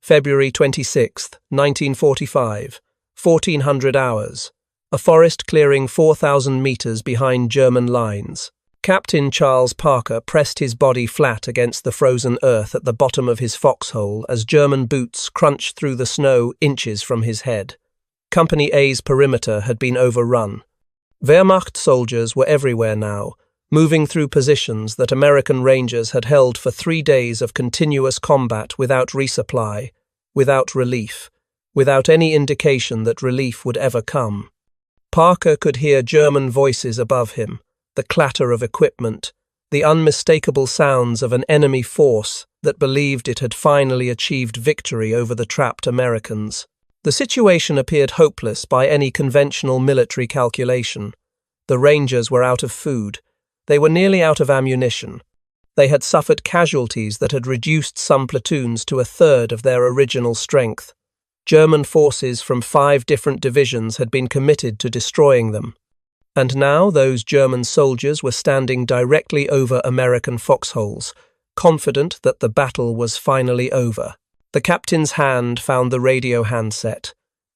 February 26, 1945, 1400 hours. A forest clearing 4,000 meters behind German lines. Captain Charles Parker pressed his body flat against the frozen earth at the bottom of his foxhole as German boots crunched through the snow inches from his head. Company A's perimeter had been overrun. Wehrmacht soldiers were everywhere now, moving through positions that American Rangers had held for 3 days of continuous combat without resupply, without relief, without any indication that relief would ever come. Parker could hear German voices above him, the clatter of equipment, the unmistakable sounds of an enemy force that believed it had finally achieved victory over the trapped Americans. The situation appeared hopeless by any conventional military calculation. The Rangers were out of food. They were nearly out of ammunition. They had suffered casualties that had reduced some platoons to a third of their original strength. German forces from 5 different divisions had been committed to destroying them. And now those German soldiers were standing directly over American foxholes, confident that the battle was finally over. The captain's hand found the radio handset.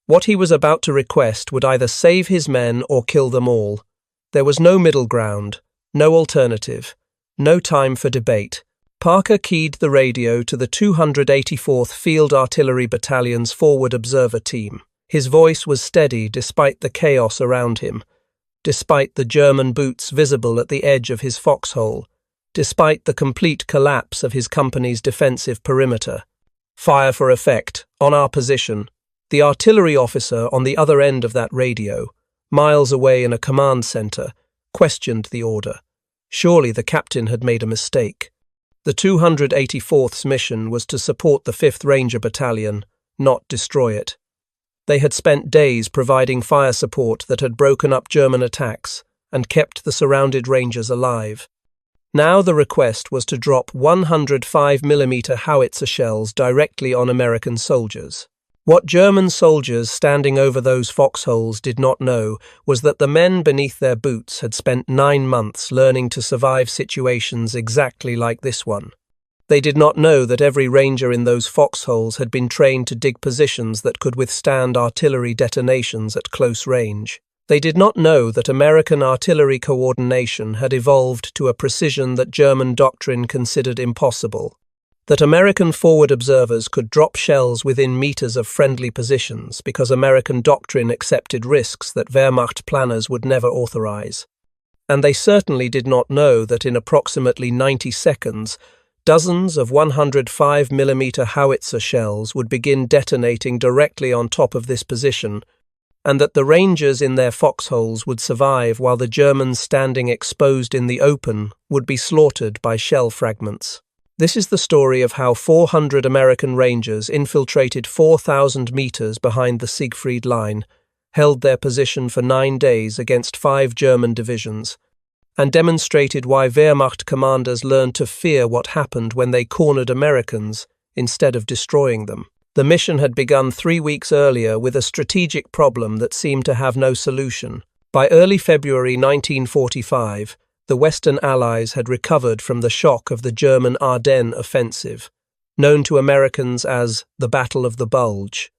What he was about to request would either save his men or kill them all. There was no middle ground, no alternative, no time for debate. Parker keyed the radio to the 284th Field Artillery Battalion's forward observer team. His voice was steady despite the chaos around him, despite the German boots visible at the edge of his foxhole, despite the complete collapse of his company's defensive perimeter. Fire for effect, on our position. The artillery officer on the other end of that radio, miles away in a command center, questioned the order. Surely the captain had made a mistake. The 284th's mission was to support the 5th Ranger Battalion, not destroy it. They had spent days providing fire support that had broken up German attacks and kept the surrounded Rangers alive. Now the request was to drop 105mm howitzer shells directly on American soldiers. What German soldiers standing over those foxholes did not know was that the men beneath their boots had spent 9 months learning to survive situations exactly like this one. They did not know that every ranger in those foxholes had been trained to dig positions that could withstand artillery detonations at close range. They did not know that American artillery coordination had evolved to a precision that German doctrine considered impossible. That American forward observers could drop shells within meters of friendly positions because American doctrine accepted risks that Wehrmacht planners would never authorize. And they certainly did not know that in approximately 90 seconds, dozens of 105mm howitzer shells would begin detonating directly on top of this position, and that the Rangers in their foxholes would survive while the Germans standing exposed in the open would be slaughtered by shell fragments. This is the story of how 400 American Rangers infiltrated 4,000 meters behind the Siegfried Line, held their position for 9 days against 5 German divisions, and demonstrated why Wehrmacht commanders learned to fear what happened when they cornered Americans instead of destroying them. The mission had begun 3 weeks earlier with a strategic problem that seemed to have no solution. By early February 1945, the Western Allies had recovered from the shock of the German Ardennes offensive, known to Americans as the Battle of the Bulge.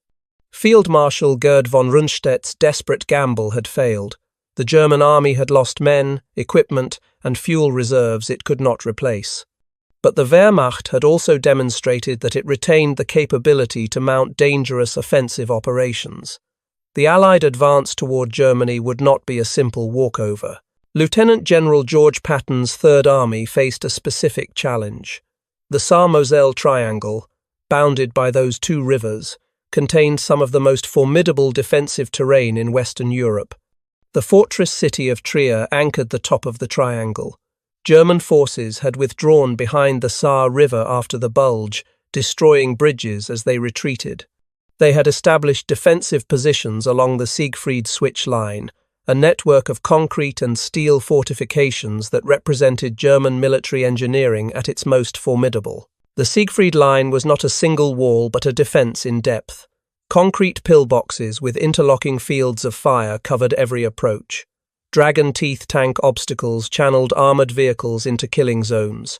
Field Marshal Gerd von Rundstedt's desperate gamble had failed. The German army had lost men, equipment, and fuel reserves it could not replace. But the Wehrmacht had also demonstrated that it retained the capability to mount dangerous offensive operations. The Allied advance toward Germany would not be a simple walkover. Lieutenant General George Patton's Third Army faced a specific challenge. The Saar-Moselle Triangle, bounded by those 2 rivers, contained some of the most formidable defensive terrain in Western Europe. The fortress city of Trier anchored the top of the triangle. German forces had withdrawn behind the Saar River after the Bulge, destroying bridges as they retreated. They had established defensive positions along the Siegfried Switch Line, a network of concrete and steel fortifications that represented German military engineering at its most formidable. The Siegfried Line was not a single wall but a defense in depth. Concrete pillboxes with interlocking fields of fire covered every approach. Dragon teeth tank obstacles channeled armored vehicles into killing zones.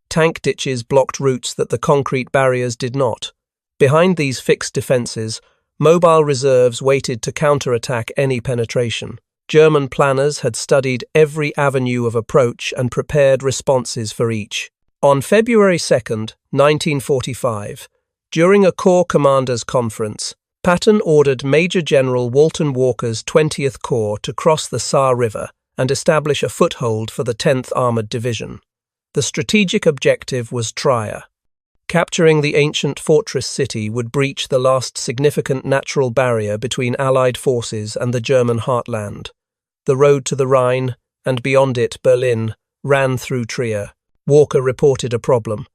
Tank ditches blocked routes that the concrete barriers did not. Behind these fixed defences, mobile reserves waited to counterattack any penetration. German planners had studied every avenue of approach and prepared responses for each. On February 2, 1945, during a Corps Commanders' Conference, Patton ordered Major General Walton Walker's 20th Corps to cross the Saar River and establish a foothold for the 10th Armoured Division. The strategic objective was Trier. Capturing the ancient fortress city would breach the last significant natural barrier between Allied forces and the German heartland. The road to the Rhine, and beyond it Berlin, ran through Trier. Walker reported a problem.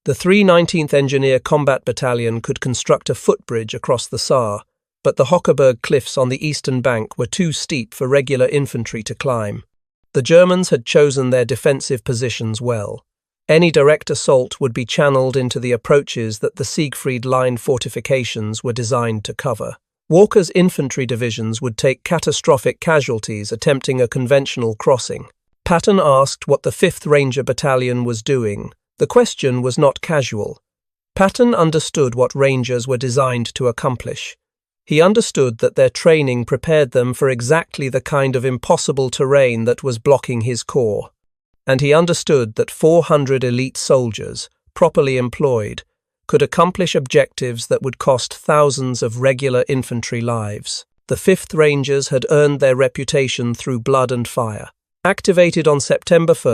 The 319th Engineer Combat Battalion could construct a footbridge across the Saar, but the Hockerberg cliffs on the eastern bank were too steep for regular infantry to climb. The Germans had chosen their defensive positions well. Any direct assault would be channeled into the approaches that the Siegfried Line fortifications were designed to cover. Walker's infantry divisions would take catastrophic casualties attempting a conventional crossing. Patton asked what the 5th Ranger Battalion was doing. The question was not casual. Patton understood what Rangers were designed to accomplish. He understood that their training prepared them for exactly the kind of impossible terrain that was blocking his corps. And he understood that 400 elite soldiers, properly employed, could accomplish objectives that would cost thousands of regular infantry lives. The 5th Rangers had earned their reputation through blood and fire. Activated on September 1,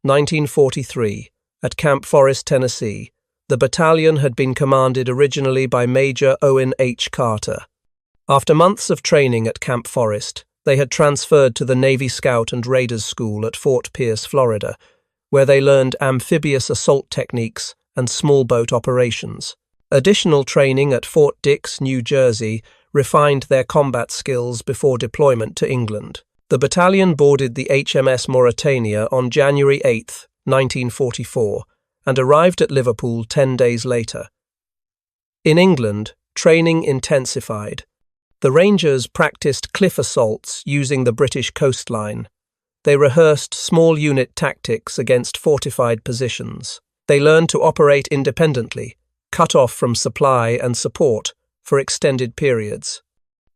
1943, at Camp Forest, Tennessee, the battalion had been commanded originally by Major Owen H. Carter. After months of training at Camp Forest, they had transferred to the Navy Scout and Raiders School at Fort Pierce, Florida, where they learned amphibious assault techniques and small boat operations. Additional training at Fort Dix, New Jersey, refined their combat skills before deployment to England. The battalion boarded the HMS Mauretania on January 8, 1944, and arrived at Liverpool 10 days later. In England, training intensified. The Rangers practiced cliff assaults using the British coastline. They rehearsed small unit tactics against fortified positions. They learned to operate independently, cut off from supply and support for extended periods.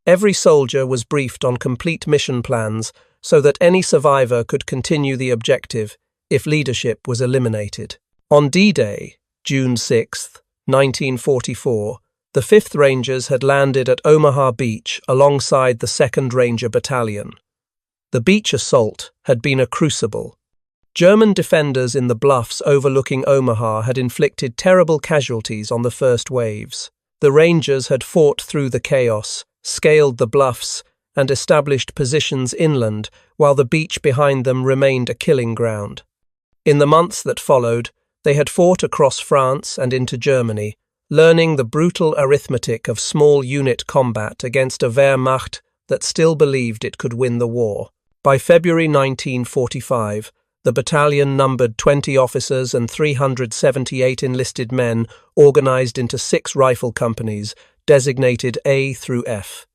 Every soldier was briefed on complete mission plans so that any survivor could continue the objective if leadership was eliminated. On D-Day, June 6, 1944, the 5th Rangers had landed at Omaha Beach alongside the 2nd Ranger Battalion. The beach assault had been a crucible. German defenders in the bluffs overlooking Omaha had inflicted terrible casualties on the first waves. The Rangers had fought through the chaos, scaled the bluffs, and established positions inland, while the beach behind them remained a killing ground. In the months that followed, they had fought across France and into Germany, learning the brutal arithmetic of small unit combat against a Wehrmacht that still believed it could win the war. By February 1945, the battalion numbered 20 officers and 378 enlisted men, organized into 6 rifle companies, designated A through F.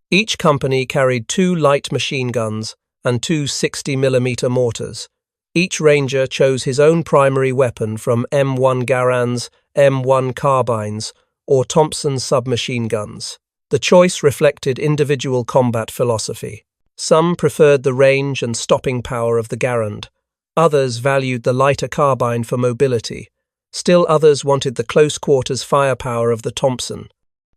Each company carried 2 light machine guns and 2 60mm mortars. Each ranger chose his own primary weapon from M1 Garands, M1 carbines, or Thompson submachine guns. The choice reflected individual combat philosophy. Some preferred the range and stopping power of the Garand. Others valued the lighter carbine for mobility. Still others wanted the close-quarters firepower of the Thompson.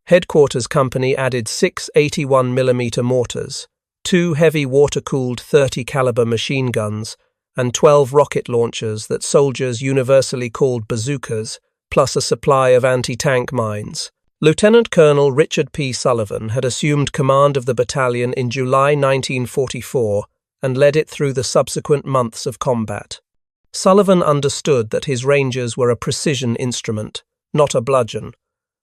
Headquarters Company added 6 81mm mortars, 2 heavy water-cooled 30-caliber machine guns, and 12 rocket launchers that soldiers universally called bazookas, plus a supply of anti-tank mines. Lieutenant Colonel Richard P. Sullivan had assumed command of the battalion in July 1944 and led it through the subsequent months of combat. Sullivan understood that his Rangers were a precision instrument, not a bludgeon.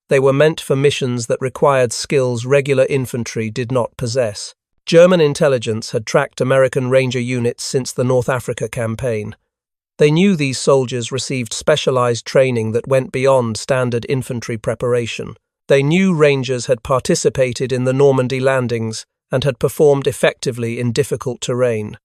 They were meant for missions that required skills regular infantry did not possess. German intelligence had tracked American Ranger units since the North Africa campaign. They knew these soldiers received specialized training that went beyond standard infantry preparation. They knew Rangers had participated in the Normandy landings and had performed effectively in difficult terrain.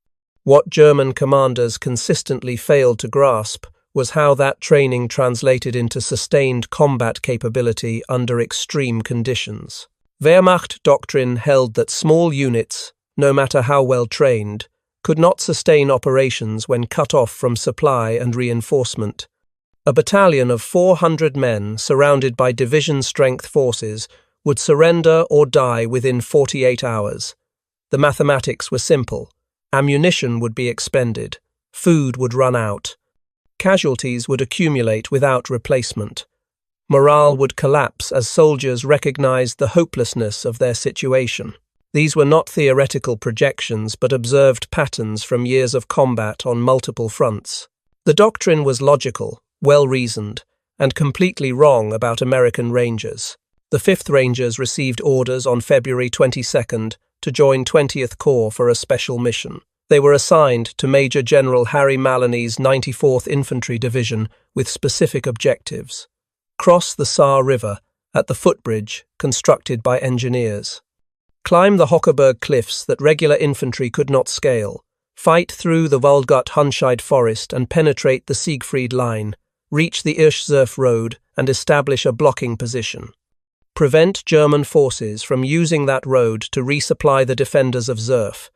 What German commanders consistently failed to grasp was how that training translated into sustained combat capability under extreme conditions. Wehrmacht doctrine held that small units, no matter how well trained, could not sustain operations when cut off from supply and reinforcement. A battalion of 400 men surrounded by division-strength forces would surrender or die within 48 hours. The mathematics were simple. Ammunition would be expended. Food would run out. Casualties would accumulate without replacement. Morale would collapse as soldiers recognized the hopelessness of their situation. These were not theoretical projections but observed patterns from years of combat on multiple fronts. The doctrine was logical, well-reasoned, and completely wrong about American Rangers. The 5th Rangers received orders on February 22nd to join 20th Corps for a special mission. They were assigned to Major General Harry Maloney's 94th Infantry Division with specific objectives. Cross the Saar River at the footbridge constructed by engineers. Climb the Hockerberg cliffs that regular infantry could not scale. Fight through the Waldgut-Hunscheid forest and penetrate the Siegfried Line. Reach the Irschzurf road and establish a blocking position. Prevent German forces from using that road to resupply the defenders of Zurf.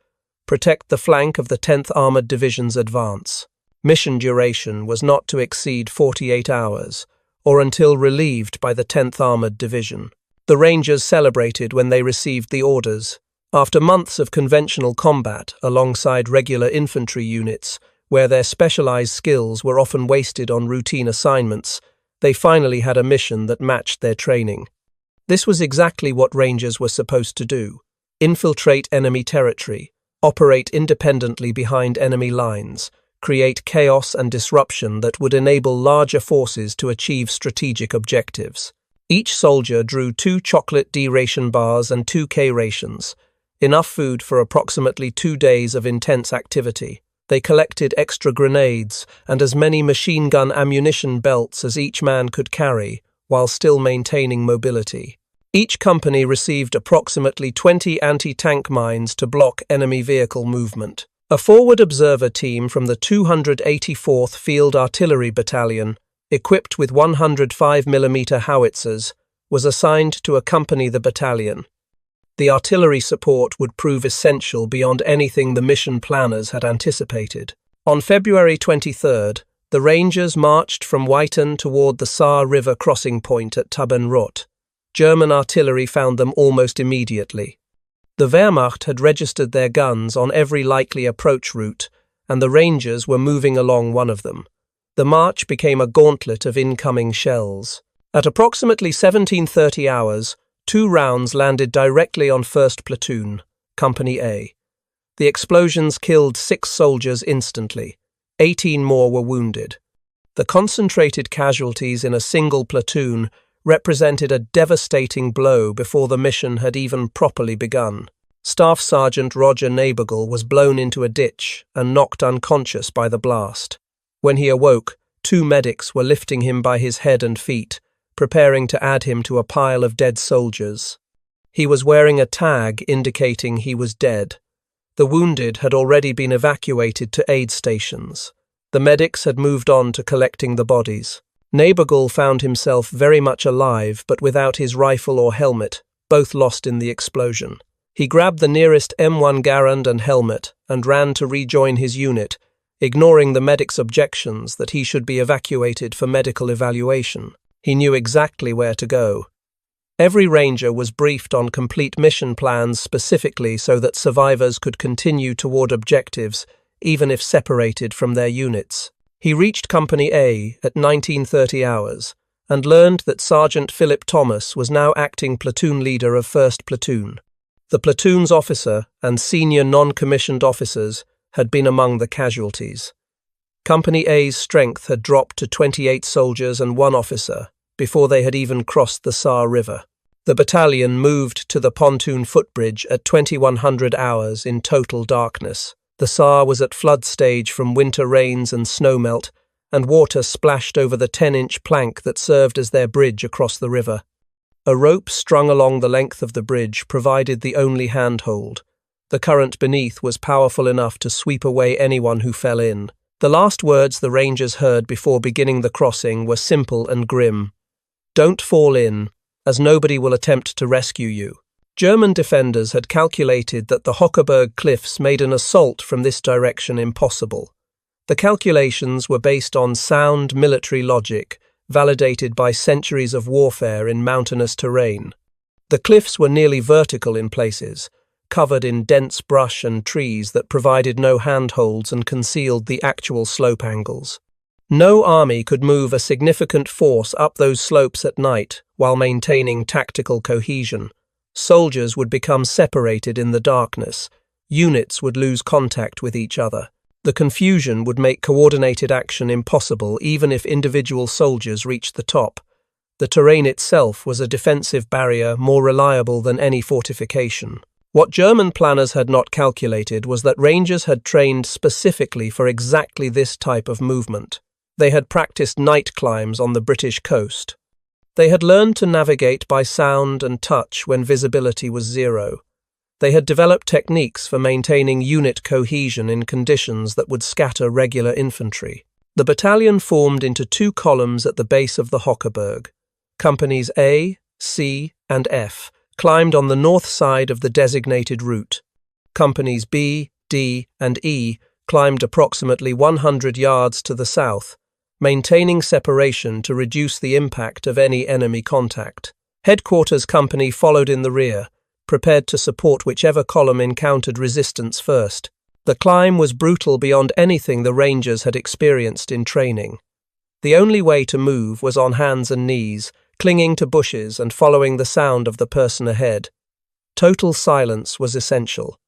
Protect the flank of the 10th Armoured Division's advance. Mission duration was not to exceed 48 hours, or until relieved by the 10th Armoured Division. The Rangers celebrated when they received the orders. After months of conventional combat alongside regular infantry units, where their specialized skills were often wasted on routine assignments, they finally had a mission that matched their training. This was exactly what Rangers were supposed to do: infiltrate enemy territory, operate independently behind enemy lines, create chaos and disruption that would enable larger forces to achieve strategic objectives. Each soldier drew 2 chocolate D ration bars and 2 K rations, enough food for approximately 2 days of intense activity. They collected extra grenades and as many machine gun ammunition belts as each man could carry, while still maintaining mobility. Each company received approximately 20 anti-tank mines to block enemy vehicle movement. A forward observer team from the 284th Field Artillery Battalion, equipped with 105mm howitzers, was assigned to accompany the battalion. The artillery support would prove essential beyond anything the mission planners had anticipated. On February 23rd, the Rangers marched from Wyton toward the Saar River crossing point at Tabenrot. German artillery found them almost immediately. The Wehrmacht had registered their guns on every likely approach route, and the Rangers were moving along one of them. The march became a gauntlet of incoming shells. At approximately 17:30 hours, 2 rounds landed directly on 1st Platoon, Company A. The explosions killed 6 soldiers instantly. 18 more were wounded. The concentrated casualties in a single platoon represented a devastating blow before the mission had even properly begun. Staff Sergeant Roger Neighbourgle was blown into a ditch and knocked unconscious by the blast. When he awoke, 2 medics were lifting him by his head and feet, preparing to add him to a pile of dead soldiers. He was wearing a tag indicating he was dead. The wounded had already been evacuated to aid stations. The medics had moved on to collecting the bodies. Neighbourgle found himself very much alive but without his rifle or helmet, both lost in the explosion. He grabbed the nearest M1 Garand and helmet and ran to rejoin his unit, ignoring the medic's objections that he should be evacuated for medical evaluation. He knew exactly where to go. Every ranger was briefed on complete mission plans specifically so that survivors could continue toward objectives, even if separated from their units. He reached Company A at 19:30 hours and learned that Sergeant Philip Thomas was now acting platoon leader of 1st Platoon. The platoon's officer and senior non-commissioned officers had been among the casualties. Company A's strength had dropped to 28 soldiers and 1 officer before they had even crossed the Saar River. The battalion moved to the pontoon footbridge at 2100 hours in total darkness. The Saar was at flood stage from winter rains and snowmelt, and water splashed over the 10-inch plank that served as their bridge across the river. A rope strung along the length of the bridge provided the only handhold. The current beneath was powerful enough to sweep away anyone who fell in. The last words the Rangers heard before beginning the crossing were simple and grim. "Don't fall in, as nobody will attempt to rescue you." German defenders had calculated that the Hockerberg cliffs made an assault from this direction impossible. The calculations were based on sound military logic, validated by centuries of warfare in mountainous terrain. The cliffs were nearly vertical in places, covered in dense brush and trees that provided no handholds and concealed the actual slope angles. No army could move a significant force up those slopes at night while maintaining tactical cohesion. Soldiers would become separated in the darkness. Units would lose contact with each other. The confusion would make coordinated action impossible even if individual soldiers reached the top. The terrain itself was a defensive barrier more reliable than any fortification. What German planners had not calculated was that Rangers had trained specifically for exactly this type of movement. They had practiced night climbs on the British coast. They had learned to navigate by sound and touch when visibility was zero. They had developed techniques for maintaining unit cohesion in conditions that would scatter regular infantry. The battalion formed into two columns at the base of the Hockerberg. Companies A, C, and F climbed on the north side of the designated route. Companies B, D, and E climbed approximately 100 yards to the south, maintaining separation to reduce the impact of any enemy contact. Headquarters Company followed in the rear, prepared to support whichever column encountered resistance first. The climb was brutal beyond anything the Rangers had experienced in training. The only way to move was on hands and knees, clinging to bushes and following the sound of the person ahead. Total silence was essential.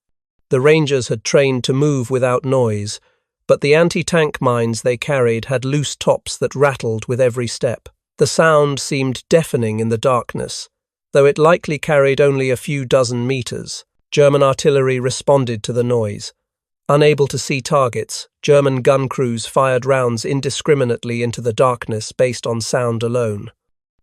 The Rangers had trained to move without noise, but the anti-tank mines they carried had loose tops that rattled with every step. The sound seemed deafening in the darkness, though it likely carried only a few dozen meters. German artillery responded to the noise. Unable to see targets, German gun crews fired rounds indiscriminately into the darkness based on sound alone.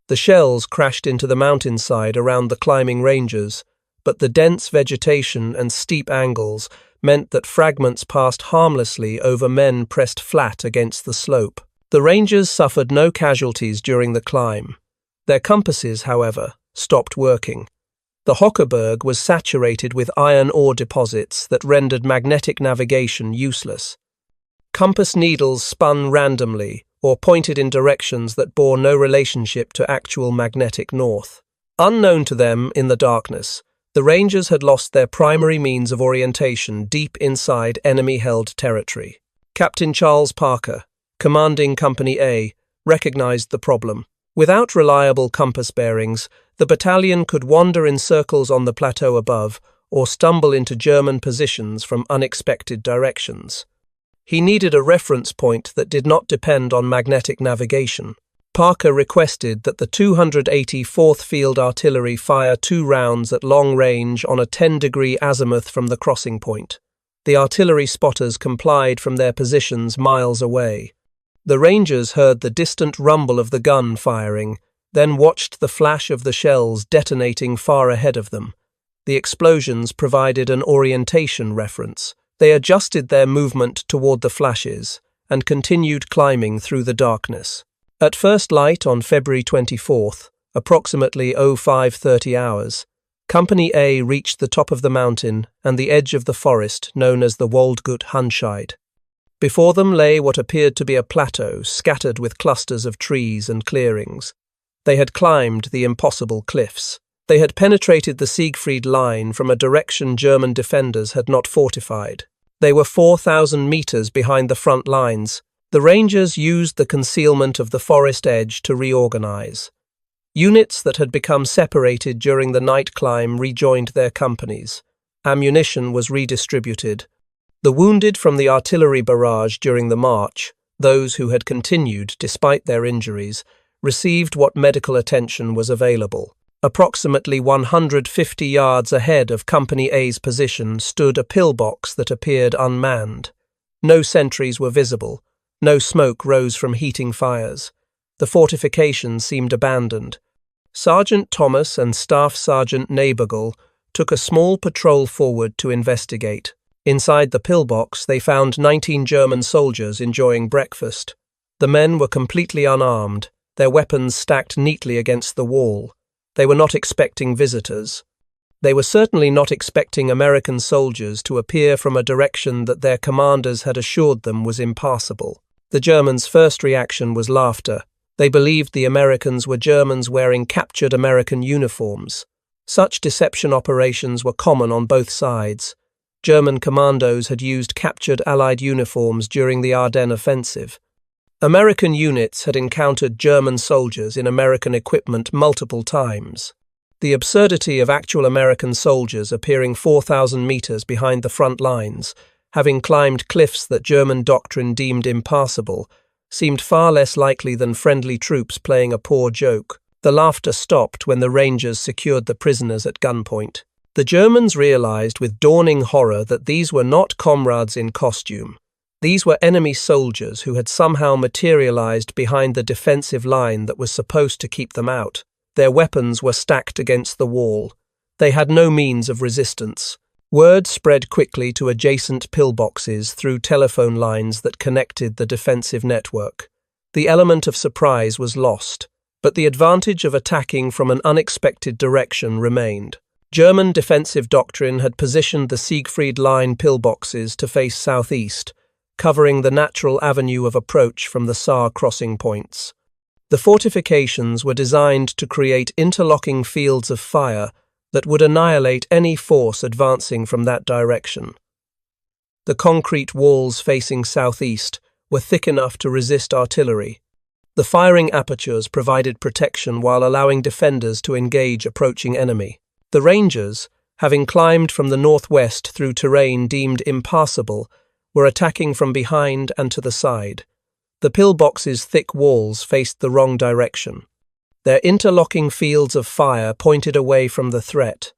The shells crashed into the mountainside around the climbing Rangers, but the dense vegetation and steep angles meant that fragments passed harmlessly over men pressed flat against the slope. The Rangers suffered no casualties during the climb. Their compasses, however, stopped working. The Hockerberg was saturated with iron ore deposits that rendered magnetic navigation useless. Compass needles spun randomly or pointed in directions that bore no relationship to actual magnetic north. Unknown to them in the darkness, the Rangers had lost their primary means of orientation deep inside enemy-held territory. Captain Charles Parker, commanding Company A, recognized the problem. Without reliable compass bearings, the battalion could wander in circles on the plateau above or stumble into German positions from unexpected directions. He needed a reference point that did not depend on magnetic navigation. Parker requested that the 284th Field Artillery fire 2 rounds at long range on a 10-degree azimuth from the crossing point. The artillery spotters complied from their positions miles away. The Rangers heard the distant rumble of the gun firing, then watched the flash of the shells detonating far ahead of them. The explosions provided an orientation reference. They adjusted their movement toward the flashes and continued climbing through the darkness. At first light on February 24th, approximately 05:30 hours, Company A reached the top of the mountain and the edge of the forest known as the Waldgut Hunscheid. Before them lay what appeared to be a plateau scattered with clusters of trees and clearings. They had climbed the impossible cliffs. They had penetrated the Siegfried Line from a direction German defenders had not fortified. They were 4,000 meters behind the front lines. The Rangers used the concealment of the forest edge to reorganize. Units that had become separated during the night climb rejoined their companies. Ammunition was redistributed. The wounded from the artillery barrage during the march, those who had continued despite their injuries, received what medical attention was available. Approximately 150 yards ahead of Company A's position stood a pillbox that appeared unmanned. No sentries were visible. No smoke rose from heating fires. The fortification seemed abandoned. Sergeant Thomas and Staff Sergeant Neighbourgle took a small patrol forward to investigate. Inside the pillbox, they found 19 German soldiers enjoying breakfast. The men were completely unarmed, their weapons stacked neatly against the wall. They were not expecting visitors. They were certainly not expecting American soldiers to appear from a direction that their commanders had assured them was impassable. The Germans' first reaction was laughter. They believed the Americans were Germans wearing captured American uniforms. Such deception operations were common on both sides. German commandos had used captured Allied uniforms during the Ardennes offensive. American units had encountered German soldiers in American equipment multiple times. The absurdity of actual American soldiers appearing 4,000 meters behind the front lines, having climbed cliffs that German doctrine deemed impassable, seemed far less likely than friendly troops playing a poor joke. The laughter stopped when the Rangers secured the prisoners at gunpoint. The Germans realized with dawning horror that these were not comrades in costume. These were enemy soldiers who had somehow materialized behind the defensive line that was supposed to keep them out. Their weapons were stacked against the wall. They had no means of resistance. Word spread quickly to adjacent pillboxes through telephone lines that connected the defensive network. The element of surprise was lost, but the advantage of attacking from an unexpected direction remained. German defensive doctrine had positioned the Siegfried Line pillboxes to face southeast, covering the natural avenue of approach from the Saar crossing points. The fortifications were designed to create interlocking fields of fire that would annihilate any force advancing from that direction. The concrete walls facing southeast were thick enough to resist artillery. The firing apertures provided protection while allowing defenders to engage approaching enemy. The Rangers, having climbed from the northwest through terrain deemed impassable, were attacking from behind and to the side. The pillboxes' thick walls faced the wrong direction. Their interlocking fields of fire pointed away from the threat.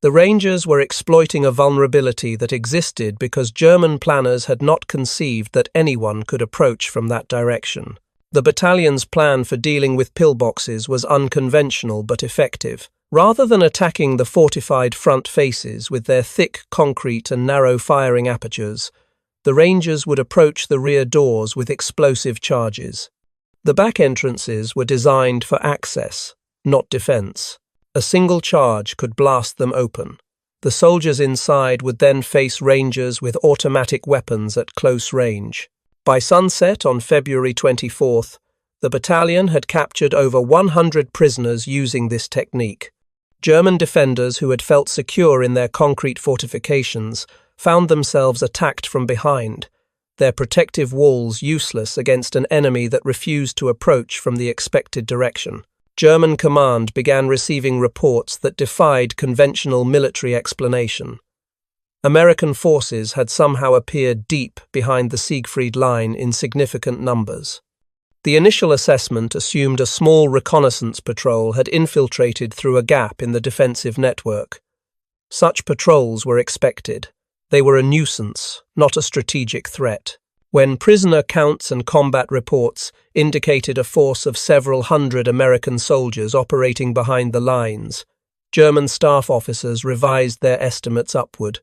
The Rangers were exploiting a vulnerability that existed because German planners had not conceived that anyone could approach from that direction. The battalion's plan for dealing with pillboxes was unconventional but effective. Rather than attacking the fortified front faces with their thick concrete and narrow firing apertures, the Rangers would approach the rear doors with explosive charges. The back entrances were designed for access, not defense. A single charge could blast them open. The soldiers inside would then face Rangers with automatic weapons at close range. By sunset on February 24th, the battalion had captured over 100 prisoners using this technique. German defenders who had felt secure in their concrete fortifications found themselves attacked from behind, their protective walls useless against an enemy that refused to approach from the expected direction. German command began receiving reports that defied conventional military explanation. American forces had somehow appeared deep behind the Siegfried Line in significant numbers. The initial assessment assumed a small reconnaissance patrol had infiltrated through a gap in the defensive network. Such patrols were expected. They were a nuisance, not a strategic threat. When prisoner counts and combat reports indicated a force of several hundred American soldiers operating behind the lines, German staff officers revised their estimates upward.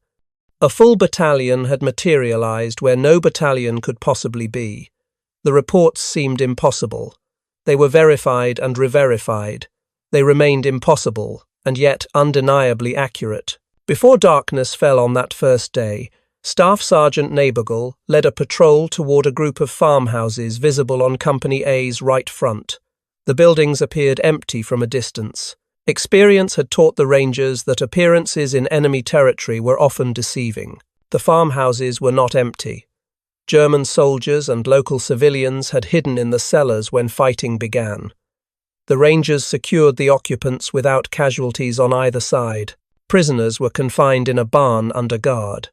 A full battalion had materialized where no battalion could possibly be. The reports seemed impossible. They were verified and re-verified. They remained impossible, and yet undeniably accurate. Before darkness fell on that first day, Staff Sergeant Nabergel led a patrol toward a group of farmhouses visible on Company A's right front. The buildings appeared empty from a distance. Experience had taught the Rangers that appearances in enemy territory were often deceiving. The farmhouses were not empty. German soldiers and local civilians had hidden in the cellars when fighting began. The Rangers secured the occupants without casualties on either side. Prisoners were confined in a barn under guard.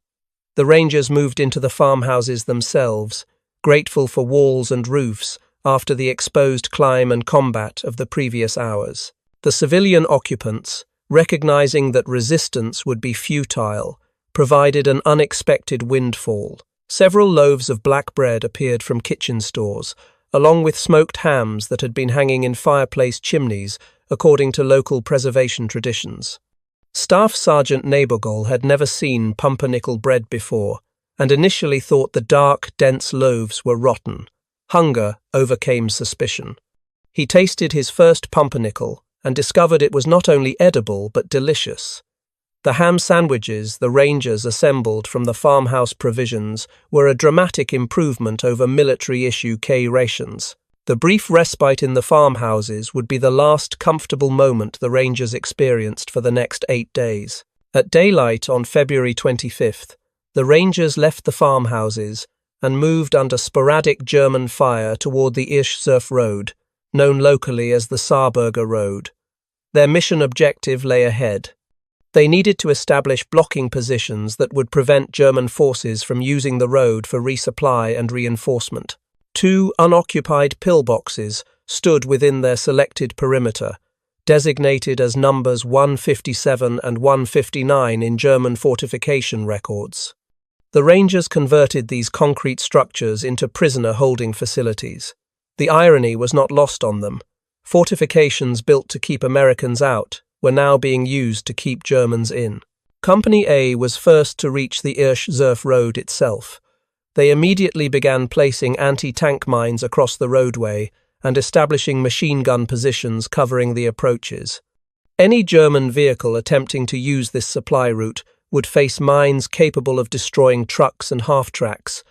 The Rangers moved into the farmhouses themselves, grateful for walls and roofs after the exposed climb and combat of the previous hours. The civilian occupants, recognizing that resistance would be futile, provided an unexpected windfall. Several loaves of black bread appeared from kitchen stores, along with smoked hams that had been hanging in fireplace chimneys, according to local preservation traditions. Staff Sergeant Neighbourgall had never seen pumpernickel bread before, and initially thought the dark, dense loaves were rotten. Hunger overcame suspicion. He tasted his first pumpernickel and discovered it was not only edible but delicious. The ham sandwiches the Rangers assembled from the farmhouse provisions were a dramatic improvement over military-issue K rations. The brief respite in the farmhouses would be the last comfortable moment the Rangers experienced for the next 8 days. At daylight on February 25th, the Rangers left the farmhouses and moved under sporadic German fire toward the Irschzurf Road, known locally as the Saarburger Road. Their mission objective lay ahead. They needed to establish blocking positions that would prevent German forces from using the road for resupply and reinforcement. 2 unoccupied pillboxes stood within their selected perimeter, designated as numbers 157 and 159 in German fortification records. The Rangers converted these concrete structures into prisoner-holding facilities. The irony was not lost on them. Fortifications built to keep Americans out were now being used to keep Germans in. Company A was first to reach the Irschzurf Road itself. They immediately began placing anti-tank mines across the roadway and establishing machine gun positions covering the approaches. Any German vehicle attempting to use this supply route would face mines capable of destroying trucks and half-tracks,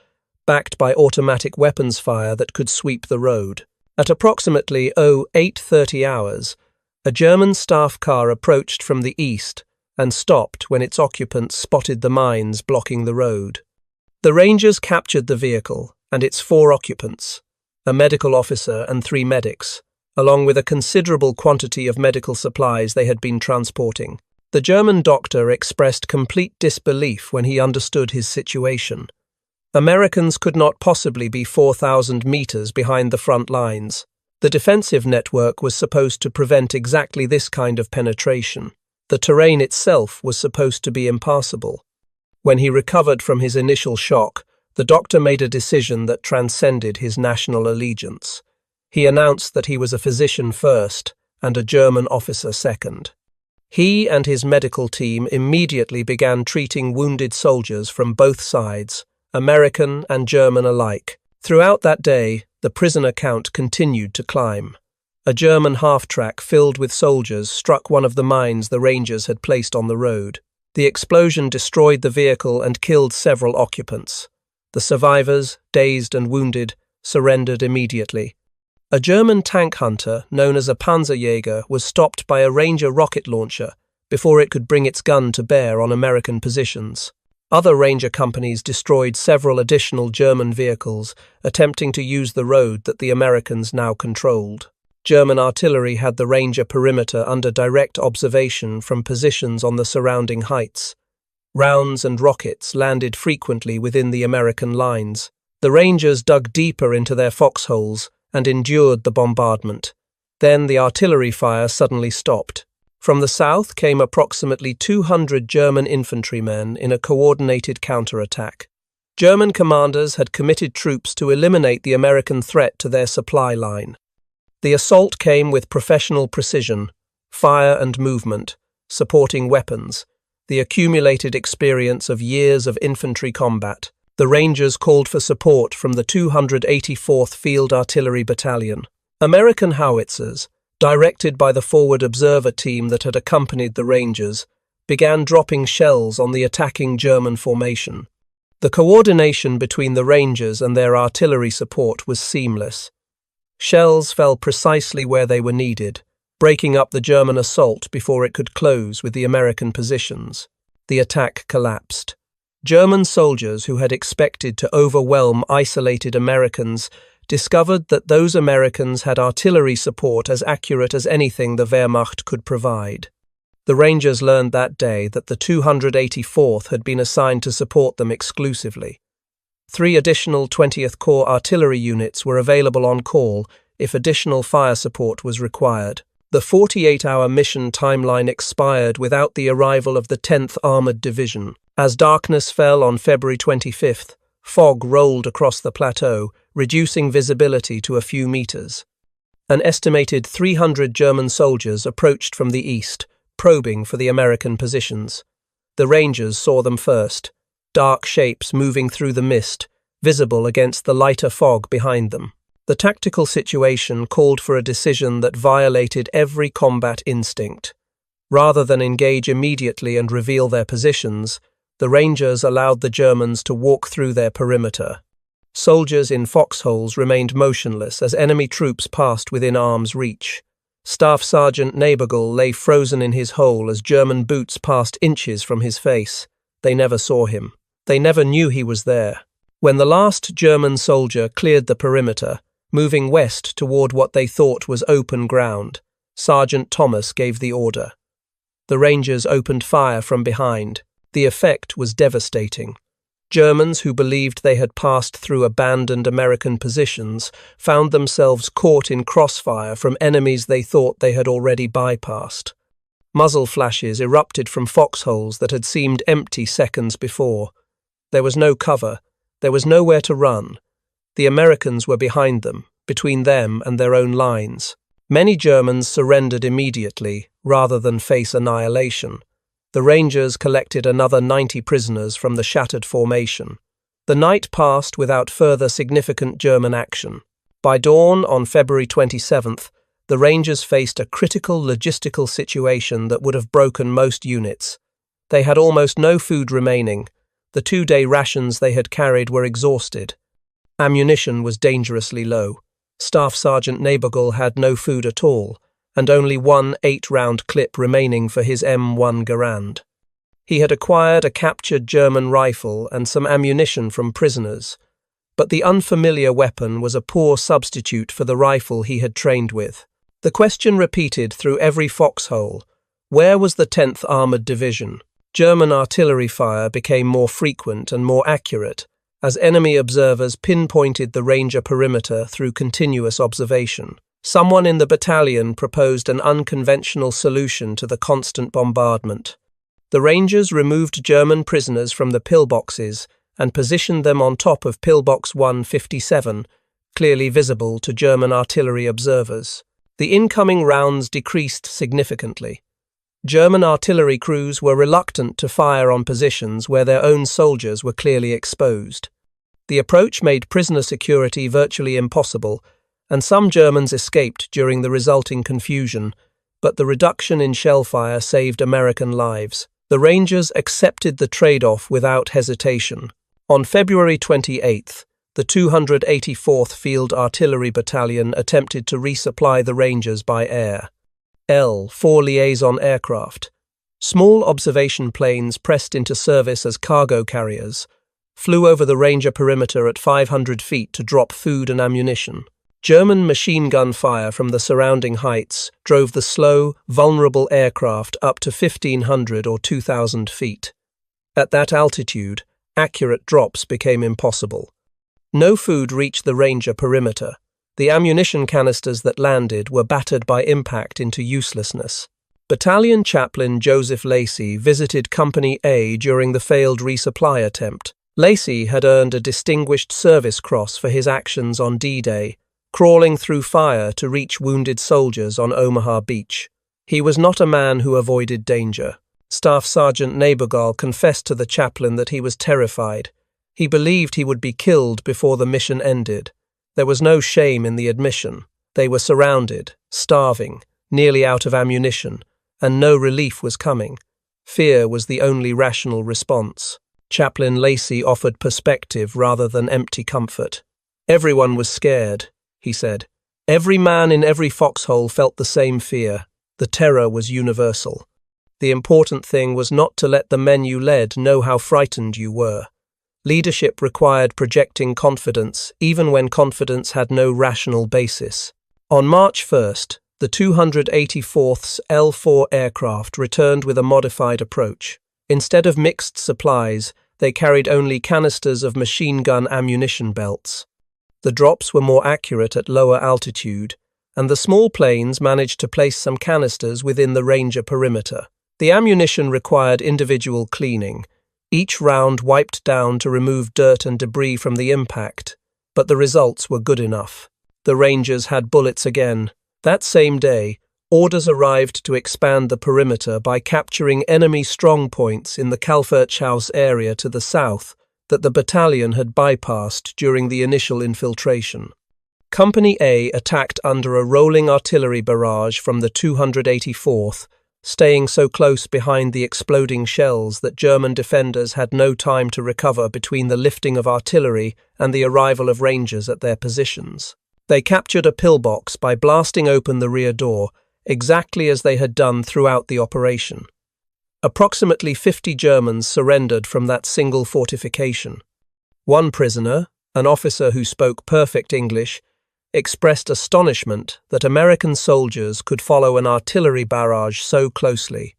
backed by automatic weapons fire that could sweep the road. At approximately 08:30 hours, a German staff car approached from the east and stopped when its occupants spotted the mines blocking the road. The Rangers captured the vehicle and its 4 occupants, a medical officer and 3 medics, along with a considerable quantity of medical supplies they had been transporting. The German doctor expressed complete disbelief when he understood his situation. Americans could not possibly be 4,000 meters behind the front lines. The defensive network was supposed to prevent exactly this kind of penetration. The terrain itself was supposed to be impassable. When he recovered from his initial shock, the doctor made a decision that transcended his national allegiance. He announced that he was a physician first and a German officer second. He and his medical team immediately began treating wounded soldiers from both sides, American and German alike. Throughout that day, the prisoner count continued to climb. A German half-track filled with soldiers struck one of the mines the Rangers had placed on the road. The explosion destroyed the vehicle and killed several occupants. The survivors, dazed and wounded, surrendered immediately. A German tank hunter, known as a Panzerjäger, was stopped by a Ranger rocket launcher before it could bring its gun to bear on American positions. Other Ranger companies destroyed several additional German vehicles, attempting to use the road that the Americans now controlled. German artillery had the Ranger perimeter under direct observation from positions on the surrounding heights. Rounds and rockets landed frequently within the American lines. The Rangers dug deeper into their foxholes and endured the bombardment. Then the artillery fire suddenly stopped. From the south came approximately 200 German infantrymen in a coordinated counterattack. German commanders had committed troops to eliminate the American threat to their supply line. The assault came with professional precision, fire and movement, supporting weapons, the accumulated experience of years of infantry combat. The Rangers called for support from the 284th Field Artillery Battalion. American howitzers, directed by the forward observer team that had accompanied the Rangers, began dropping shells on the attacking German formation. The coordination between the Rangers and their artillery support was seamless. Shells fell precisely where they were needed, breaking up the German assault before it could close with the American positions. The attack collapsed. German soldiers who had expected to overwhelm isolated Americans discovered that those Americans had artillery support as accurate as anything the Wehrmacht could provide. The Rangers learned that day that the 284th had been assigned to support them exclusively. 3 additional 20th Corps artillery units were available on call if additional fire support was required. The 48-hour mission timeline expired without the arrival of the 10th Armoured Division. As darkness fell on February 25th, fog rolled across the plateau, reducing visibility to a few meters. An estimated 300 German soldiers approached from the east, probing for the American positions. The Rangers saw them first, dark shapes moving through the mist, visible against the lighter fog behind them. The tactical situation called for a decision that violated every combat instinct. Rather than engage immediately and reveal their positions, the Rangers allowed the Germans to walk through their perimeter. Soldiers in foxholes remained motionless as enemy troops passed within arm's reach. Staff Sergeant Nabergall lay frozen in his hole as German boots passed inches from his face. They never saw him. They never knew he was there. When the last German soldier cleared the perimeter, moving west toward what they thought was open ground, Sergeant Thomas gave the order. The Rangers opened fire from behind. The effect was devastating. Germans who believed they had passed through abandoned American positions found themselves caught in crossfire from enemies they thought they had already bypassed. Muzzle flashes erupted from foxholes that had seemed empty seconds before. There was no cover. There was nowhere to run. The Americans were behind them, between them and their own lines. Many Germans surrendered immediately, rather than face annihilation. The Rangers collected another 90 prisoners from the shattered formation. The night passed without further significant German action. By dawn on February 27th, the Rangers faced a critical logistical situation that would have broken most units. They had almost no food remaining. The 2-day rations they had carried were exhausted. Ammunition was dangerously low. Staff Sergeant Nabergall had no food at all, and only one 8-round clip remaining for his M1 Garand. He had acquired a captured German rifle and some ammunition from prisoners, but the unfamiliar weapon was a poor substitute for the rifle he had trained with. The question repeated through every foxhole: where was the 10th Armoured Division? German artillery fire became more frequent and more accurate, as enemy observers pinpointed the Ranger perimeter through continuous observation. Someone in the battalion proposed an unconventional solution to the constant bombardment. The Rangers removed German prisoners from the pillboxes and positioned them on top of pillbox 157, clearly visible to German artillery observers. The incoming rounds decreased significantly. German artillery crews were reluctant to fire on positions where their own soldiers were clearly exposed. The approach made prisoner security virtually impossible, and some Germans escaped during the resulting confusion, but the reduction in shellfire saved American lives. The Rangers accepted the trade-off without hesitation. On February 28th, the 284th Field Artillery Battalion attempted to resupply the Rangers by air. 4 liaison aircraft, small observation planes pressed into service as cargo carriers, flew over the Ranger perimeter at 500 feet to drop food and ammunition. German machine gun fire from the surrounding heights drove the slow, vulnerable aircraft up to 1,500 or 2,000 feet. At that altitude, accurate drops became impossible. No food reached the Ranger perimeter. The ammunition canisters that landed were battered by impact into uselessness. Battalion Chaplain Joseph Lacey visited Company A during the failed resupply attempt. Lacey had earned a Distinguished Service Cross for his actions on D-Day, crawling through fire to reach wounded soldiers on Omaha Beach. He was not a man who avoided danger. Staff Sergeant Nabergall confessed to the chaplain that he was terrified. He believed he would be killed before the mission ended. There was no shame in the admission. They were surrounded, starving, nearly out of ammunition, and no relief was coming. Fear was the only rational response. Chaplain Lacey offered perspective rather than empty comfort. Everyone was scared, he said. Every man in every foxhole felt the same fear. The terror was universal. The important thing was not to let the men you led know how frightened you were. Leadership required projecting confidence, even when confidence had no rational basis. On March 1st, the 284th's L-4 aircraft returned with a modified approach. Instead of mixed supplies, they carried only canisters of machine gun ammunition belts. The drops were more accurate at lower altitude, and the small planes managed to place some canisters within the Ranger perimeter. The ammunition required individual cleaning, each round wiped down to remove dirt and debris from the impact, but the results were good enough. The Rangers had bullets again. That same day, Orders arrived to expand the perimeter by capturing enemy strongpoints in the Kalfertschhaus area to the south that the battalion had bypassed during the initial infiltration. Company A attacked under a rolling artillery barrage from the 284th, staying so close behind the exploding shells that German defenders had no time to recover between the lifting of artillery and the arrival of Rangers at their positions. They captured a pillbox by blasting open the rear door, exactly as they had done throughout the operation. Approximately 50 Germans surrendered from that single fortification. One prisoner, an officer who spoke perfect English, expressed astonishment that American soldiers could follow an artillery barrage so closely.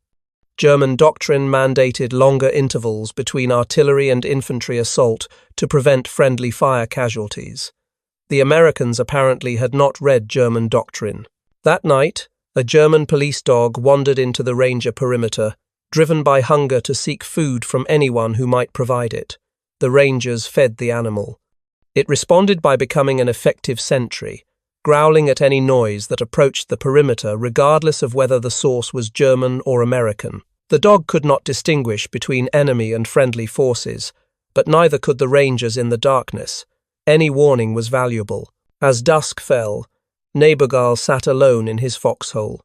German doctrine mandated longer intervals between artillery and infantry assault to prevent friendly fire casualties. The Americans apparently had not read German doctrine. That night, a German police dog wandered into the Ranger perimeter, driven by hunger to seek food from anyone who might provide it. The Rangers fed the animal. It responded by becoming an effective sentry, growling at any noise that approached the perimeter regardless of whether the source was German or American. The dog could not distinguish between enemy and friendly forces, but neither could the Rangers in the darkness. Any warning was valuable. As dusk fell, Neighbourgal sat alone in his foxhole.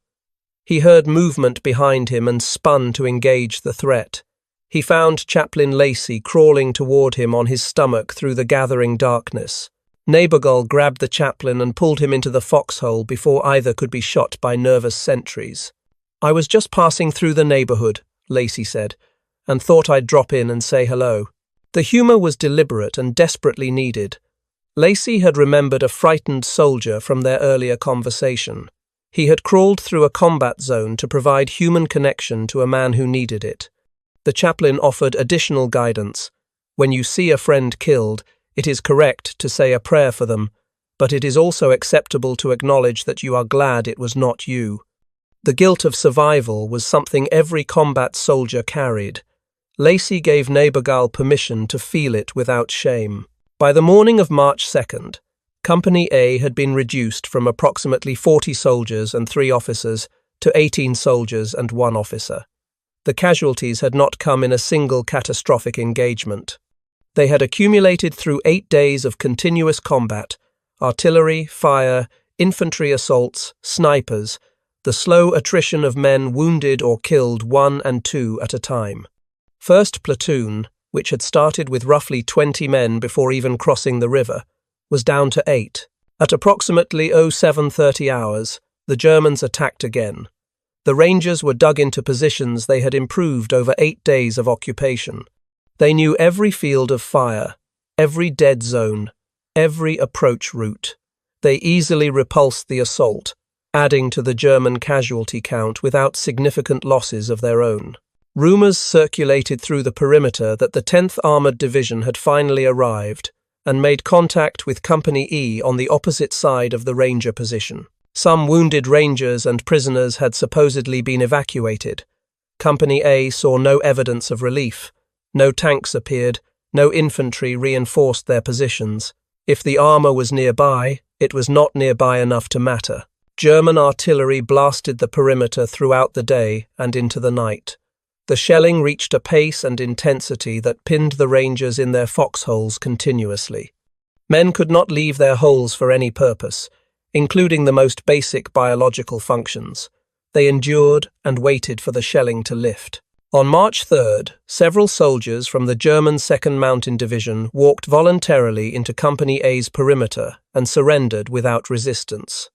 He heard movement behind him and spun to engage the threat. He found Chaplain Lacey crawling toward him on his stomach through the gathering darkness. Neighbourgal grabbed the chaplain and pulled him into the foxhole before either could be shot by nervous sentries. "I was just passing through the neighbourhood," Lacey said, "and thought I'd drop in and say hello." The humour was deliberate and desperately needed. Lacey had remembered a frightened soldier from their earlier conversation. He had crawled through a combat zone to provide human connection to a man who needed it. The chaplain offered additional guidance. When you see a friend killed, it is correct to say a prayer for them, but it is also acceptable to acknowledge that you are glad it was not you. The guilt of survival was something every combat soldier carried. Lacey gave Neighbourgal permission to feel it without shame. By the morning of March 2nd, Company A had been reduced from approximately 40 soldiers and 3 officers to 18 soldiers and 1 officer. The casualties had not come in a single catastrophic engagement. They had accumulated through 8 days of continuous combat, artillery, fire, infantry assaults, snipers, the slow attrition of men wounded or killed 1 and 2 at a time. First platoon, which had started with roughly 20 men before even crossing the river, was down to 8. At approximately 07:30 hours, the Germans attacked again. The Rangers were dug into positions they had improved over 8 days of occupation. They knew every field of fire, every dead zone, every approach route. They easily repulsed the assault, adding to the German casualty count without significant losses of their own. Rumours circulated through the perimeter that the 10th Armoured Division had finally arrived and made contact with Company E on the opposite side of the Ranger position. Some wounded Rangers and prisoners had supposedly been evacuated. Company A saw no evidence of relief. No tanks appeared, no infantry reinforced their positions. If the armour was nearby, it was not nearby enough to matter. German artillery blasted the perimeter throughout the day and into the night. The shelling reached a pace and intensity that pinned the Rangers in their foxholes continuously. Men could not leave their holes for any purpose, including the most basic biological functions. They endured and waited for the shelling to lift. On March 3rd, several soldiers from the German 2nd Mountain Division walked voluntarily into Company A's perimeter and surrendered without resistance.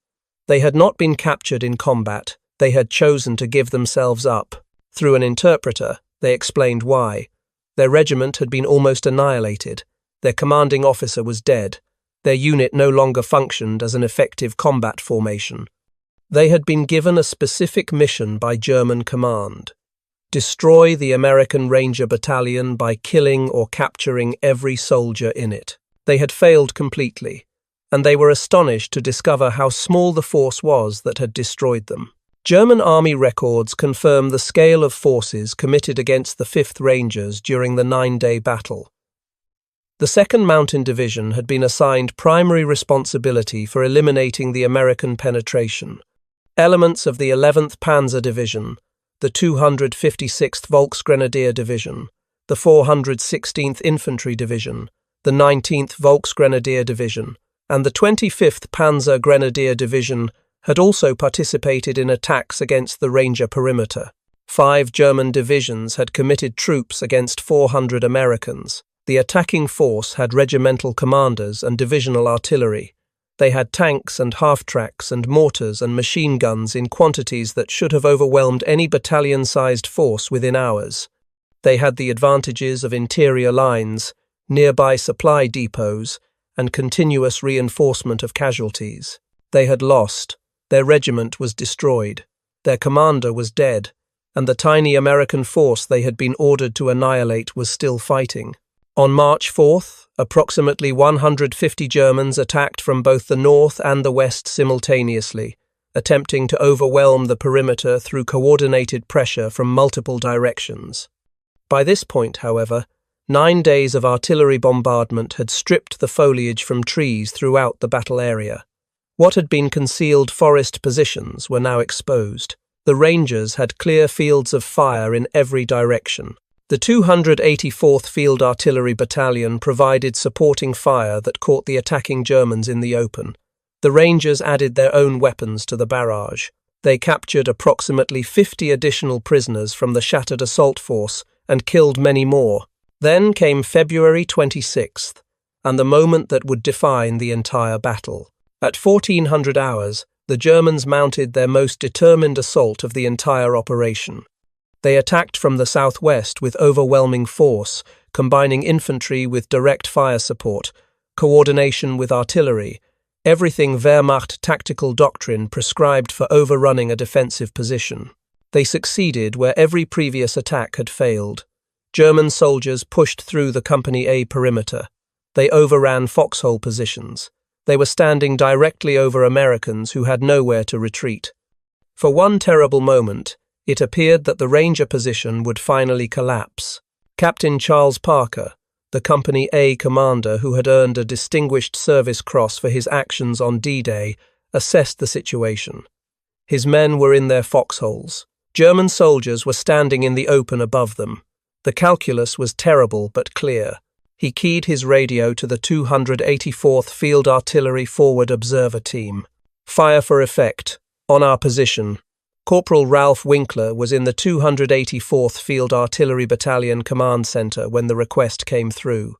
They had not been captured in combat. They had chosen to give themselves up. Through an interpreter, they explained why. Their regiment had been almost annihilated. Their commanding officer was dead. Their unit no longer functioned as an effective combat formation. They had been given a specific mission by German command: destroy the American Ranger Battalion by killing or capturing every soldier in it. They had failed completely, and they were astonished to discover how small the force was that had destroyed them. German Army records confirm the scale of forces committed against the 5th Rangers during the 9-day battle. The 2nd Mountain Division had been assigned primary responsibility for eliminating the American penetration. Elements of the 11th Panzer Division, the 256th Volksgrenadier Division, the 416th Infantry Division, the 19th Volksgrenadier Division, and the 25th Panzer Grenadier Division had also participated in attacks against the Ranger perimeter. 5 German divisions had committed troops against 400 Americans. The attacking force had regimental commanders and divisional artillery. They had tanks and half-tracks and mortars and machine guns in quantities that should have overwhelmed any battalion-sized force within hours. They had the advantages of interior lines, nearby supply depots, and continuous reinforcement of casualties. They had lost. Their regiment was destroyed. Their commander was dead, and the tiny American force they had been ordered to annihilate was still fighting. On March 4th, approximately 150 Germans attacked from both the north and the west simultaneously, attempting to overwhelm the perimeter through coordinated pressure from multiple directions. By this point, however, 9 days of artillery bombardment had stripped the foliage from trees throughout the battle area. What had been concealed forest positions were now exposed. The Rangers had clear fields of fire in every direction. The 284th Field Artillery Battalion provided supporting fire that caught the attacking Germans in the open. The Rangers added their own weapons to the barrage. They captured approximately 50 additional prisoners from the shattered assault force and killed many more. Then came February 26th, and the moment that would define the entire battle. At 1400 hours, the Germans mounted their most determined assault of the entire operation. They attacked from the southwest with overwhelming force, combining infantry with direct fire support, coordination with artillery, everything Wehrmacht tactical doctrine prescribed for overrunning a defensive position. They succeeded where every previous attack had failed. German soldiers pushed through the Company A perimeter. They overran foxhole positions. They were standing directly over Americans who had nowhere to retreat. For one terrible moment, it appeared that the Ranger position would finally collapse. Captain Charles Parker, the Company A commander who had earned a Distinguished Service Cross for his actions on D-Day, assessed the situation. His men were in their foxholes. German soldiers were standing in the open above them. The calculus was terrible but clear. He keyed his radio to the 284th Field Artillery Forward Observer Team. Fire for effect. On our position. Corporal Ralph Winkler was in the 284th Field Artillery Battalion Command Center when the request came through.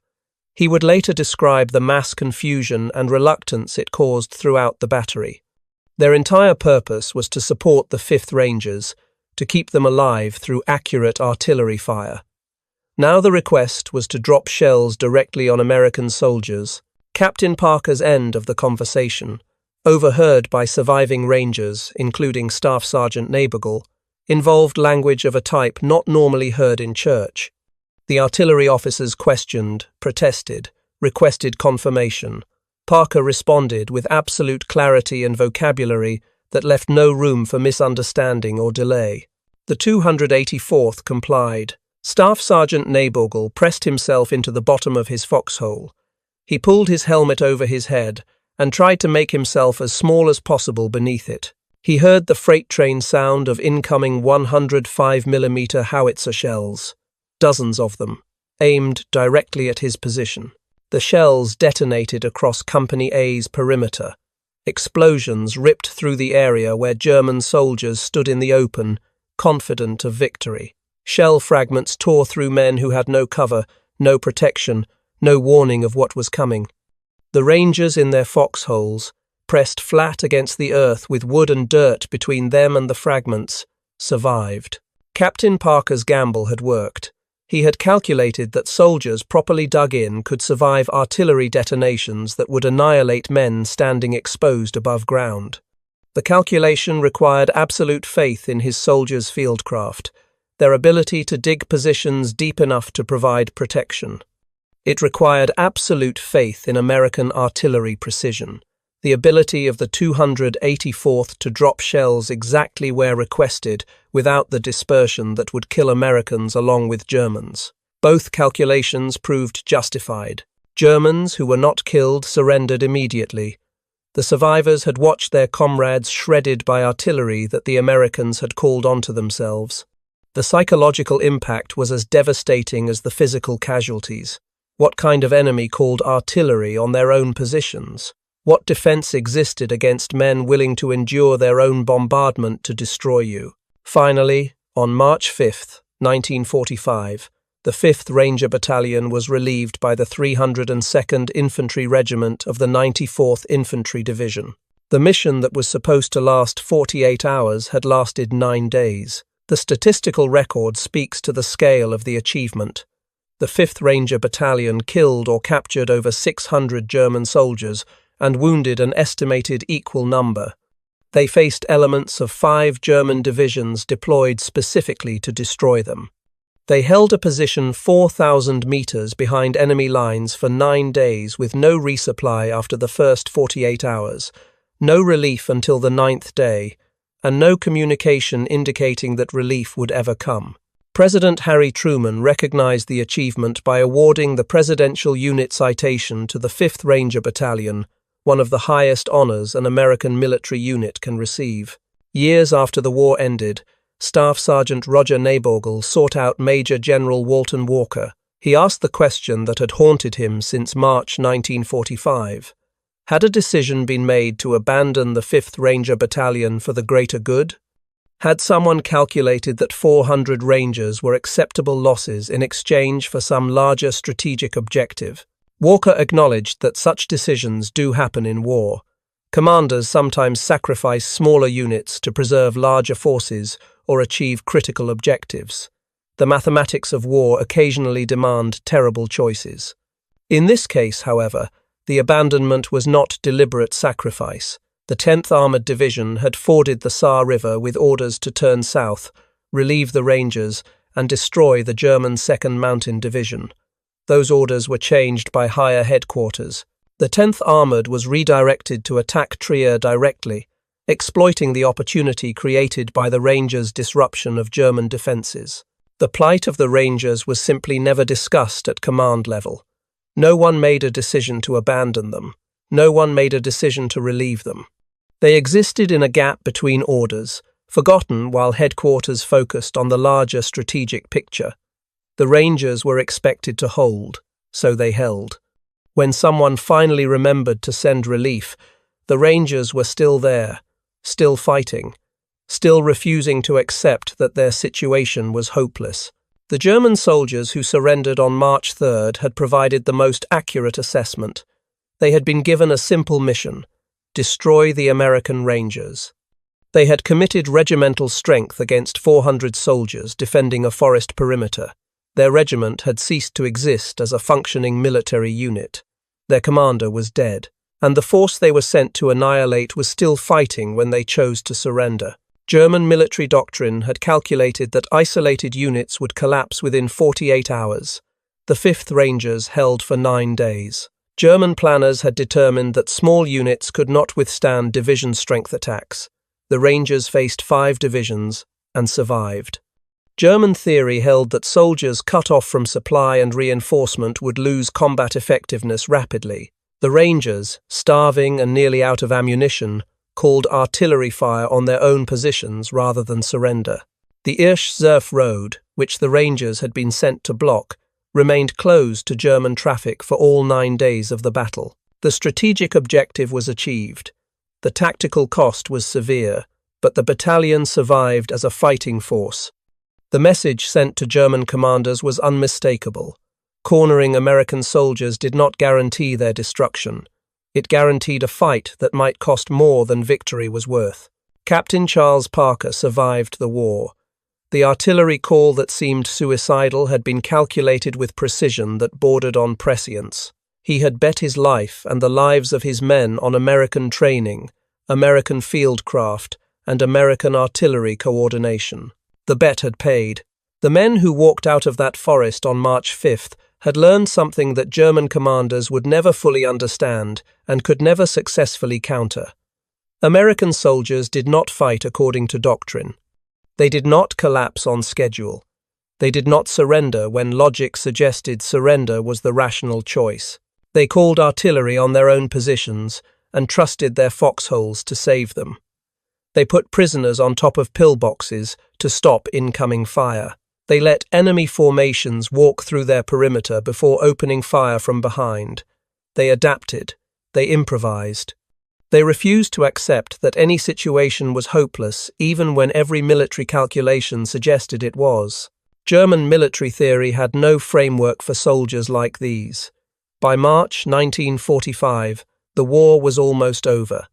He would later describe the mass confusion and reluctance it caused throughout the battery. Their entire purpose was to support the 5th Rangers, to keep them alive through accurate artillery fire. Now the request was to drop shells directly on American soldiers. Captain Parker's end of the conversation, overheard by surviving Rangers, including Staff Sergeant Nabergall, involved language of a type not normally heard in church. The artillery officers questioned, protested, requested confirmation. Parker responded with absolute clarity and vocabulary that left no room for misunderstanding or delay. The 284th complied. Staff Sergeant Nabergall pressed himself into the bottom of his foxhole. He pulled his helmet over his head and tried to make himself as small as possible beneath it. He heard the freight train sound of incoming 105mm howitzer shells, dozens of them, aimed directly at his position. The shells detonated across Company A's perimeter. Explosions ripped through the area where German soldiers stood in the open, confident of victory. Shell fragments tore through men who had no cover, no protection, no warning of what was coming. The Rangers in their foxholes, pressed flat against the earth with wood and dirt between them and the fragments, survived. Captain Parker's gamble had worked. He had calculated that soldiers properly dug in could survive artillery detonations that would annihilate men standing exposed above ground. The calculation required absolute faith in his soldiers' fieldcraft, their ability to dig positions deep enough to provide protection. It required absolute faith in American artillery precision, the ability of the 284th to drop shells exactly where requested without the dispersion that would kill Americans along with Germans. Both calculations proved justified. Germans who were not killed surrendered immediately. The survivors had watched their comrades shredded by artillery that the Americans had called onto themselves. The psychological impact was as devastating as the physical casualties. What kind of enemy called artillery on their own positions? What defense existed against men willing to endure their own bombardment to destroy you? Finally, on March 5, 1945, the 5th Ranger Battalion was relieved by the 302nd Infantry Regiment of the 94th Infantry Division. The mission that was supposed to last 48 hours had lasted 9 days. The statistical record speaks to the scale of the achievement. The 5th Ranger Battalion killed or captured over 600 German soldiers and wounded an estimated equal number. They faced elements of 5 German divisions deployed specifically to destroy them. They held a position 4,000 meters behind enemy lines for 9 days with no resupply after the first 48 hours, no relief until the 9th day, and no communication indicating that relief would ever come. President Harry Truman recognized the achievement by awarding the Presidential Unit Citation to the 5th Ranger Battalion, one of the highest honors an American military unit can receive. Years after the war ended, Staff Sergeant Roger Neighbogle sought out Major General Walton Walker. He asked the question that had haunted him since March 1945. Had a decision been made to abandon the 5th Ranger Battalion for the greater good? Had someone calculated that 400 Rangers were acceptable losses in exchange for some larger strategic objective? Walker acknowledged that such decisions do happen in war. Commanders sometimes sacrifice smaller units to preserve larger forces or achieve critical objectives. The mathematics of war occasionally demand terrible choices. In this case, however, the abandonment was not deliberate sacrifice. The 10th Armoured Division had forded the Saar River with orders to turn south, relieve the Rangers, and destroy the German 2nd Mountain Division. Those orders were changed by higher headquarters. The 10th Armoured was redirected to attack Trier directly, exploiting the opportunity created by the Rangers' disruption of German defences. The plight of the Rangers was simply never discussed at command level. No one made a decision to abandon them. No one made a decision to relieve them. They existed in a gap between orders, forgotten while headquarters focused on the larger strategic picture. The Rangers were expected to hold, so they held. When someone finally remembered to send relief, the Rangers were still there, still fighting, still refusing to accept that their situation was hopeless. The German soldiers who surrendered on March 3rd had provided the most accurate assessment. They had been given a simple mission: destroy the American Rangers. They had committed regimental strength against 400 soldiers defending a forest perimeter. Their regiment had ceased to exist as a functioning military unit. Their commander was dead, and the force they were sent to annihilate was still fighting when they chose to surrender. German military doctrine had calculated that isolated units would collapse within 48 hours. The 5th Rangers held for 9 days. German planners had determined that small units could not withstand division-strength attacks. The Rangers faced 5 divisions and survived. German theory held that soldiers cut off from supply and reinforcement would lose combat effectiveness rapidly. The Rangers, starving and nearly out of ammunition, called artillery fire on their own positions rather than surrender. The Irsch-Zerf road, which the Rangers had been sent to block, remained closed to German traffic for all 9 days of the battle. The strategic objective was achieved. The tactical cost was severe, but the battalion survived as a fighting force. The message sent to German commanders was unmistakable. Cornering American soldiers did not guarantee their destruction. It guaranteed a fight that might cost more than victory was worth. Captain Charles Parker survived the war. The artillery call that seemed suicidal had been calculated with precision that bordered on prescience. He had bet his life and the lives of his men on American training, American field craft, and American artillery coordination. The bet had paid. The men who walked out of that forest on March 5th had learned something that German commanders would never fully understand and could never successfully counter. American soldiers did not fight according to doctrine. They did not collapse on schedule. They did not surrender when logic suggested surrender was the rational choice. They called artillery on their own positions and trusted their foxholes to save them. They put prisoners on top of pillboxes to stop incoming fire. They let enemy formations walk through their perimeter before opening fire from behind. They adapted. They improvised. They refused to accept that any situation was hopeless, even when every military calculation suggested it was. German military theory had no framework for soldiers like these. By March 1945, the war was almost over.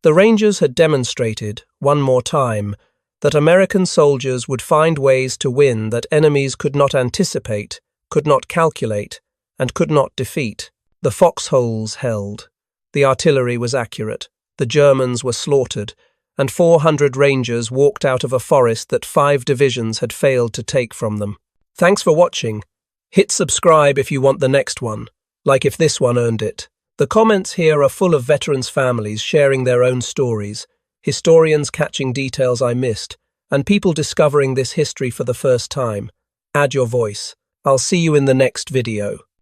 The Rangers had demonstrated, one more time, that American soldiers would find ways to win that enemies could not anticipate, could not calculate, and could not defeat. The foxholes held. The artillery was accurate. The Germans were slaughtered, and 400 Rangers walked out of a forest that 5 divisions had failed to take from them. Thanks for watching. Hit subscribe if you want the next one, like if this one earned it. The comments here are full of veterans' families sharing their own stories, historians catching details I missed, and people discovering this history for the first time. Add your voice. I'll see you in the next video.